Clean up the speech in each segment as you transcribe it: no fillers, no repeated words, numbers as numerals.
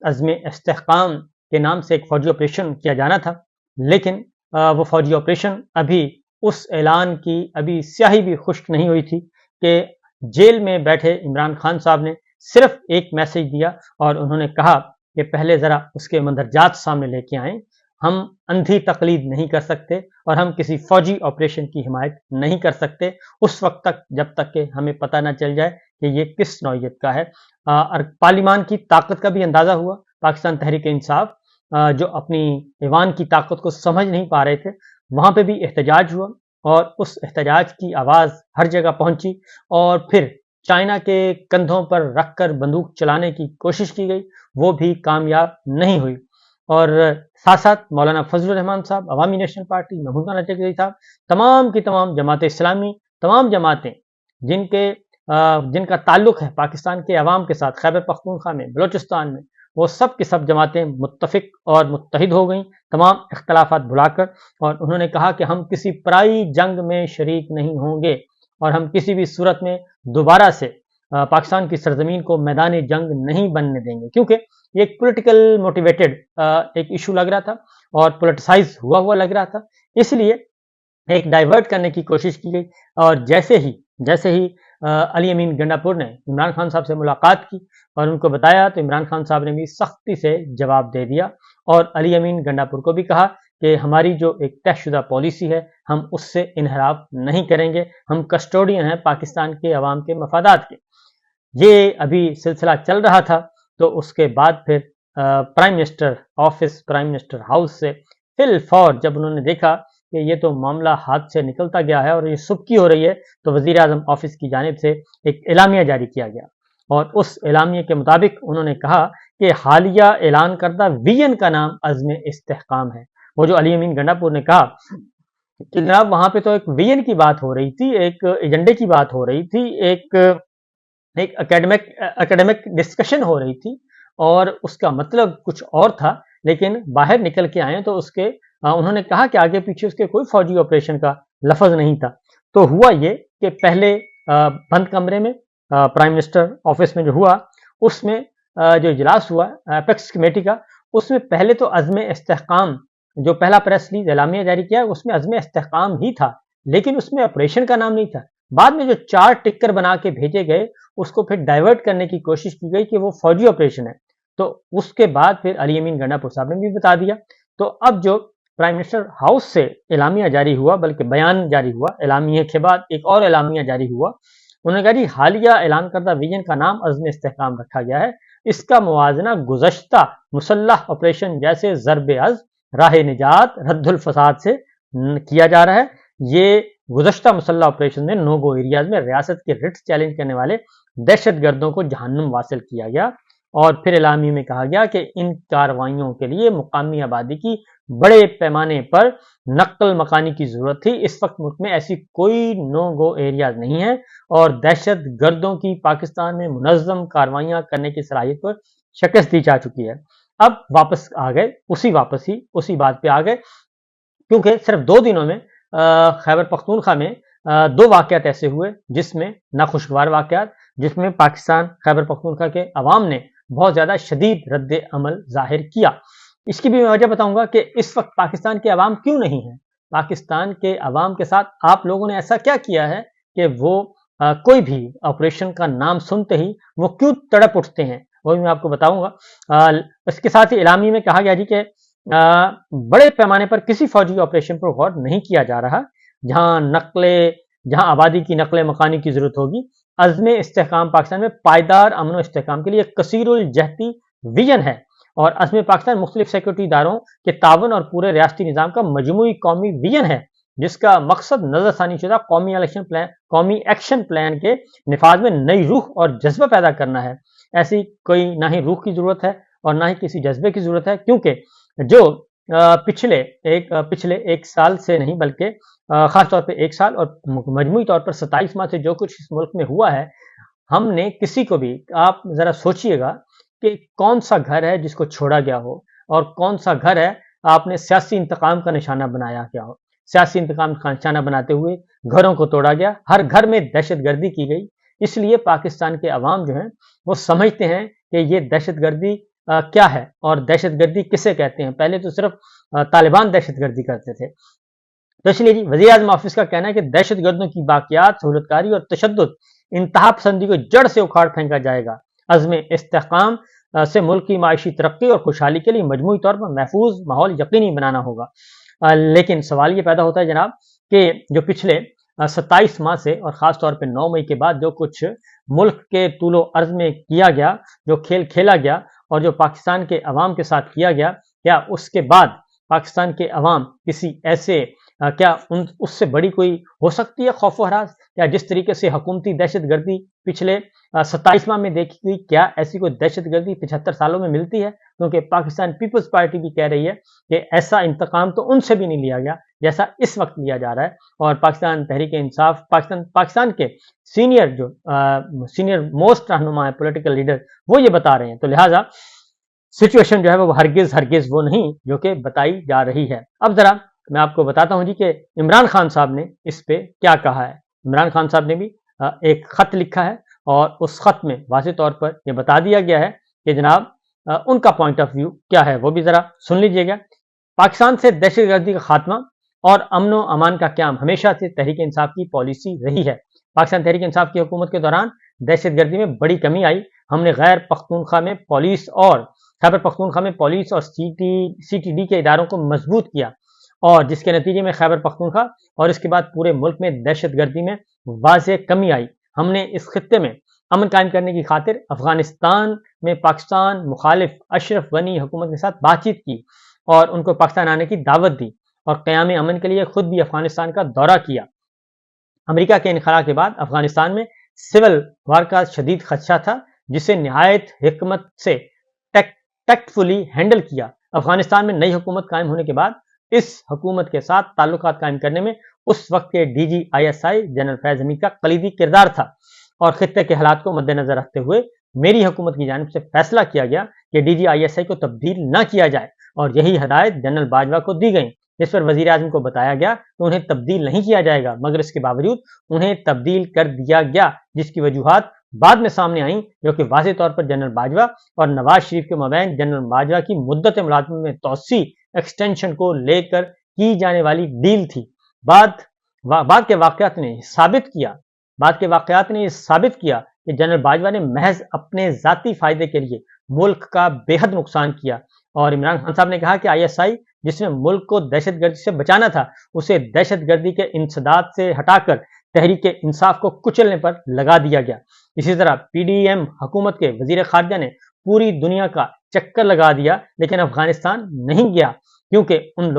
عزم استحکام کے نام سے ایک فوجی آپریشن کیا جانا تھا، لیکن وہ فوجی آپریشن ابھی اس اعلان کی ابھی سیاہی بھی خشک نہیں ہوئی تھی کہ جیل میں بیٹھے عمران خان صاحب نے صرف ایک میسج دیا اور انہوں نے کہا کہ پہلے ذرا اس کے مندرجات سامنے لے کے آئیں، ہم اندھی تقلید نہیں کر سکتے اور ہم کسی فوجی آپریشن کی حمایت نہیں کر سکتے اس وقت تک جب تک کہ ہمیں پتہ نہ چل جائے کہ یہ کس نوعیت کا ہے۔ اور پارلیمان کی طاقت کا بھی اندازہ ہوا۔ پاکستان تحریک انصاف جو اپنی ایوان کی طاقت کو سمجھ نہیں پا رہے تھے، وہاں پہ بھی احتجاج ہوا اور اس احتجاج کی آواز ہر جگہ پہنچی اور پھر چائنا کے کندھوں پر رکھ کر بندوق چلانے کی کوشش کی گئی، وہ بھی کامیاب نہیں ہوئی۔ اور ساتھ ساتھ مولانا فضل الرحمان صاحب، عوامی نیشنل پارٹی، محمود خان اٹک صاحب، تمام کی تمام جماعت اسلامی، تمام جماعتیں جن کا تعلق ہے پاکستان کے عوام کے ساتھ، خیبر پختونخوا میں، بلوچستان میں، وہ سب کی سب جماعتیں متفق اور متحد ہو گئیں تمام اختلافات بھلا کر، اور انہوں نے کہا کہ ہم کسی پرائی جنگ میں شریک نہیں ہوں گے اور ہم کسی بھی صورت میں دوبارہ سے پاکستان کی سرزمین کو میدان جنگ نہیں بننے دیں گے، کیونکہ یہ ایک پولیٹیکل موٹیویٹڈ ایک ایشو لگ رہا تھا اور پولیٹیسائز ہوا لگ رہا تھا، اس لیے ایک ڈائیورٹ کرنے کی کوشش کی گئی۔ اور جیسے ہی علی امین گنڈاپور نے عمران خان صاحب سے ملاقات کی اور ان کو بتایا تو عمران خان صاحب نے بھی سختی سے جواب دے دیا اور علی امین گنڈاپور کو بھی کہا کہ ہماری جو ایک طے شدہ پالیسی ہے ہم اس سے انحراف نہیں کریں گے، ہم کسٹوڈین ہیں پاکستان کے عوام کے مفادات کے۔ یہ ابھی سلسلہ چل رہا تھا تو اس کے بعد پھر prime minister office, prime minister house سے فی الفور جب انہوں نے دیکھا کہ یہ تو معاملہ ہاتھ سے نکلتا گیا ہے اور یہ سبکی ہو رہی ہے، تو وزیر اعظم آفس کی جانب سے ایک اعلامیہ جاری کیا گیا اور اس اعلامیہ کے مطابق انہوں نے کہا کہ حالیہ اعلان کردہ ویژن کا نام عزم استحکام ہے۔ وہ جو علی امین گنڈاپور نے کہا کہ جناب وہاں پہ تو ایک ویژن کی بات ہو رہی تھی، ایک ایجنڈے کی بات ہو رہی تھی، ایک اکیڈمک ڈسکشن ہو رہی تھی اور اس کا مطلب کچھ اور تھا، لیکن باہر نکل کے آئے تو اس کے انہوں نے کہا کہ آگے پیچھے اس کے کوئی فوجی آپریشن کا لفظ نہیں تھا۔ تو ہوا یہ کہ پہلے بند کمرے میں پرائم منسٹر آفس میں جو ہوا، اس میں جو اجلاس ہوا اپیکس کمیٹی کا، اس میں پہلے تو عزم استحکام جو پہلا پریس ریلیز اعلامیہ جاری کیا اس میں عزم استحکام ہی تھا، لیکن اس میں آپریشن کا نام نہیں تھا۔ بعد میں جو 4 ٹکر بنا کے بھیجے گئے اس کو پھر ڈائیورٹ کرنے کی کوشش کی گئی کہ وہ فوجی آپریشن ہے، تو اس کے بعد پھر علی امین گنڈاپور صاحب نے بھی بتا دیا۔ تو اب جو پرائم منسٹر ہاؤس سے اعلامیہ جاری ہوا، بلکہ بیان جاری ہوا، اعلامیہ کے بعد ایک اور اعلامیہ جاری ہوا، انہوں نے کہا جی حالیہ اعلان کردہ ویژن کا نام عزم استحکام رکھا گیا ہے، اس کا موازنہ گزشتہ مسلح آپریشن جیسے ضرب عزم، راہ نجات، رد الفساد سے کیا جا رہا ہے۔ یہ گزشتہ مسلح آپریشن میں نو گو ایریاز میں ریاست کے رٹس چیلنج کرنے والے دہشت گردوں کو جہنم واصل کیا گیا، اور پھر اعلامیہ میں کہا گیا کہ ان کارروائیوں کے لیے مقامی آبادی کی بڑے پیمانے پر نقل مکانی کی ضرورت تھی۔ اس وقت ملک میں ایسی کوئی نو گو ایریاز نہیں ہے اور دہشت گردوں کی پاکستان میں منظم کارروائیاں کرنے کی صلاحیت پر شکست دی جا چکی ہے۔ اب واپس آ گئے اسی بات پہ آ گئے، کیونکہ صرف 2 دنوں میں خیبر پختونخوا میں 2 واقعات ایسے ہوئے جس میں ناخوشگوار واقعات، جس میں پاکستان خیبر پختونخوا کے عوام نے بہت زیادہ شدید رد عمل ظاہر کیا۔ اس کی بھی میں وجہ بتاؤں گا کہ اس وقت پاکستان کے عوام کیوں نہیں ہیں، پاکستان کے عوام کے ساتھ آپ لوگوں نے ایسا کیا کیا ہے کہ وہ کوئی بھی آپریشن کا نام سنتے ہی وہ کیوں تڑپ اٹھتے ہیں، وہ بھی میں آپ کو بتاؤں گا۔ اس کے ساتھ ہی اعلامیہ میں کہا گیا جی کہ بڑے پیمانے پر کسی فوجی آپریشن پر غور نہیں کیا جا رہا، جہاں آبادی کی نقل مکانی کی ضرورت ہوگی۔ عزم استحکام پاکستان میں پائیدار امن و استحکام کے لیے کثیر الجہتی ویژن ہے اور عزم پاکستان مختلف سیکورٹی اداروں کے تعاون اور پورے ریاستی نظام کا مجموعی قومی ویژن ہے، جس کا مقصد نظر ثانی شدہ قومی ایکشن پلان کے نفاذ میں نئی روح اور جذبہ پیدا کرنا ہے۔ ایسی کوئی نہ ہی روح کی ضرورت ہے اور نہ ہی کسی جذبے کی ضرورت ہے، کیونکہ جو پچھلے 1 سال سے نہیں بلکہ خاص طور پہ 1 سال اور مجموعی طور پر 27 ماہ سے جو کچھ اس ملک میں ہوا ہے، ہم نے کسی کو بھی، آپ ذرا سوچئے گا کہ کون سا گھر ہے جس کو چھوڑا گیا ہو اور کون سا گھر ہے آپ نے سیاسی انتقام کا نشانہ بنایا گیا ہو۔ سیاسی انتقام کا نشانہ بناتے ہوئے گھروں کو توڑا گیا، ہر گھر میں دہشت گردی کی گئی۔ اس لیے پاکستان کے عوام جو ہیں وہ سمجھتے ہیں کہ یہ دہشت گردی کیا ہے اور دہشت گردی کسے کہتے ہیں. پہلے تو صرف طالبان دہشت گردی کرتے تھے. تو اس لیے جی وزیر اعظم آفس کا کہنا ہے کہ دہشت گردوں کی باقیات، سہولت کاری اور تشدد، انتہا پسندی کو جڑ سے اکھاڑ پھینکا جائے گا. عزم استحکام سے ملک کی معاشی ترقی اور خوشحالی کے لیے مجموعی طور پر محفوظ ماحول یقینی بنانا ہوگا. لیکن سوال یہ پیدا ہوتا ہے جناب کہ جو پچھلے 27 ماہ سے اور خاص طور پہ 9 مئی کے بعد جو کچھ ملک کے طول و عرض میں کیا گیا، جو کھیل کھیلا گیا اور جو پاکستان کے عوام کے ساتھ کیا گیا، کیا اس کے بعد پاکستان کے عوام کسی ایسے کیا اس سے بڑی کوئی ہو سکتی ہے خوف و ہراس؟ کیا جس طریقے سے حکومتی دہشت گردی پچھلے 27 ماہ میں دیکھی گئی، کیا ایسی کوئی دہشت گردی 75 سالوں میں ملتی ہے؟ کیونکہ پاکستان پیپلز پارٹی بھی کہہ رہی ہے کہ ایسا انتقام تو ان سے بھی نہیں لیا گیا جیسا اس وقت لیا جا رہا ہے. اور پاکستان تحریک انصاف پاکستان کے سینئر موسٹ رہنما ہے، پولیٹیکل لیڈر، وہ یہ بتا رہے ہیں. تو لہٰذا سچویشن جو ہے وہ ہرگز وہ نہیں جو کہ بتائی جا رہی ہے. اب ذرا میں آپ کو بتاتا ہوں جی کہ عمران خان صاحب نے اس پہ کیا کہا ہے. عمران خان صاحب نے بھی ایک خط لکھا ہے اور اس خط میں واضح طور پر یہ بتا دیا گیا ہے کہ جناب ان کا پوائنٹ آف ویو کیا ہے، وہ بھی ذرا سن لیجئے گا. پاکستان سے دہشت گردی کا خاتمہ اور امن و امان کا قیام ہمیشہ سے تحریک انصاف کی پالیسی رہی ہے. پاکستان تحریک انصاف کی حکومت کے دوران دہشت گردی میں بڑی کمی آئی. ہم نے غیر پختونخوا میں پولیس اور خیبر پختونخوا میں پولیس اور سی ٹی ڈی کے اداروں کو مضبوط کیا، اور جس کے نتیجے میں خیبر پختونخوا اور اس کے بعد پورے ملک میں دہشت گردی میں واضح کمی آئی. ہم نے اس خطے میں امن قائم کرنے کی خاطر افغانستان میں پاکستان مخالف اشرف غنی حکومت کے ساتھ بات چیت کی اور ان کو پاکستان آنے کی دعوت دی اور قیام امن کے لیے خود بھی افغانستان کا دورہ کیا. امریکہ کے انخلا کے بعد افغانستان میں سول وار کا شدید خدشہ تھا، جسے نہایت حکمت سے ٹیکٹفلی ہینڈل کیا. افغانستان میں نئی حکومت قائم ہونے کے بعد اس حکومت کے ساتھ تعلقات قائم کرنے میں اس وقت کے D G I S I general Faiz Hameed کا کلیدی کردار تھا، اور خطے کے حالات کو مد نظر رکھتے ہوئے میری حکومت کی جانب سے فیصلہ کیا گیا کہ ڈی جی آئی ایس آئی کو تبدیل نہ کیا جائے، اور یہی ہدایت جنرل باجوہ کو دی گئی، جس پر وزیر اعظم کو بتایا گیا کہ انہیں تبدیل نہیں کیا جائے گا، مگر اس کے باوجود انہیں تبدیل کر دیا گیا، جس کی وجوہات بعد میں سامنے آئیں، جو کہ واضح طور پر جنرل باجوہ اور نواز شریف کے مابین جنرل باجوہ کی مدت ملازمت میں توسیع ایکسٹینشن کو لے کر کی جانے والی ڈیل تھی. بعد کے واقعات نے یہ ثابت کیا کہ جنرل باجوہ نے محض اپنے ذاتی فائدے کے لیے ملک کا بے حد نقصان کیا. اور عمران خان صاحب نے کہا کہ آئی ایس آئی جس نے ملک کو دہشت گردی سے بچانا تھا، اسے دہشت گردی کے انسداد سے ہٹا کر تحریک انصاف کو کچلنے پر لگا دیا گیا. اسی طرح پی ڈی ایم حکومت کے وزیر خارجہ نے پوری دنیا کا چکر لگا دیا لیکن افغانستان نہیں گیا، کیونکہ ان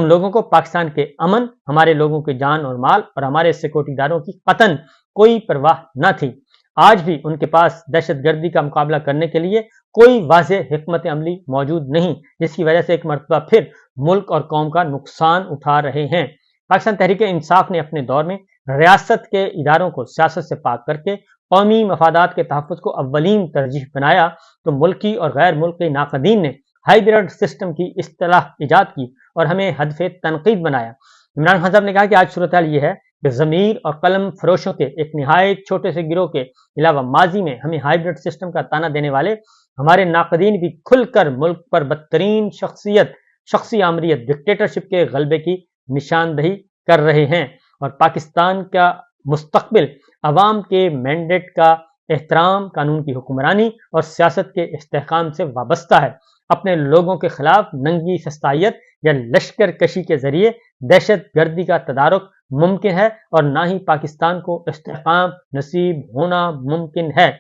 لوگوں کو پاکستان کے امن، ہمارے لوگوں کے جان اور مال اور ہمارے سیکورٹی داروں کی قطعاً کوئی پرواہ نہ تھی. آج بھی ان کے پاس دہشت گردی کا مقابلہ کرنے کے لیے کوئی واضح حکمت عملی موجود نہیں، جس کی وجہ سے ایک مرتبہ پھر ملک اور قوم کا نقصان اٹھا رہے ہیں. پاکستان تحریک انصاف نے اپنے دور میں ریاست کے اداروں کو سیاست سے پاک کر کے قومی مفادات کے تحفظ کو اولین ترجیح بنایا، تو ملکی اور غیر ملکی ناقدین نے ہائیبرڈ سسٹم کی اصطلاح ایجاد کی اور ہمیں ہدف تنقید بنایا. عمران خان صاحب نے کہا کہ آج صورتحال یہ ہے کہ ضمیر اور قلم فروشوں کے ایک نہایت چھوٹے سے گروہ کے علاوہ ماضی میں ہمیں ہائیبرڈ سسٹم کا تانا دینے والے ہمارے ناقدین بھی کھل کر ملک پر بدترین شخصی آمریت ڈکٹیٹرشپ کے غلبے کی نشاندہی کر رہے ہیں، اور پاکستان کا مستقبل عوام کے مینڈیٹ کا احترام، قانون کی حکمرانی اور سیاست کے استحکام سے وابستہ ہے. اپنے لوگوں کے خلاف ننگی شستائیت یا لشکر کشی کے ذریعے دہشت گردی کا تدارک ممکن ہے، اور نہ ہی پاکستان کو استحکام نصیب ہونا ممکن ہے.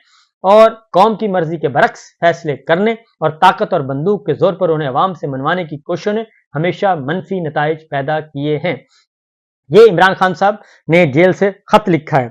اور قوم کی مرضی کے برعکس فیصلے کرنے اور طاقت اور بندوق کے زور پر انہیں عوام سے منوانے کی کوششوں نے ہمیشہ منفی نتائج پیدا کیے ہیں. یہ عمران خان صاحب نے جیل سے خط لکھا ہے.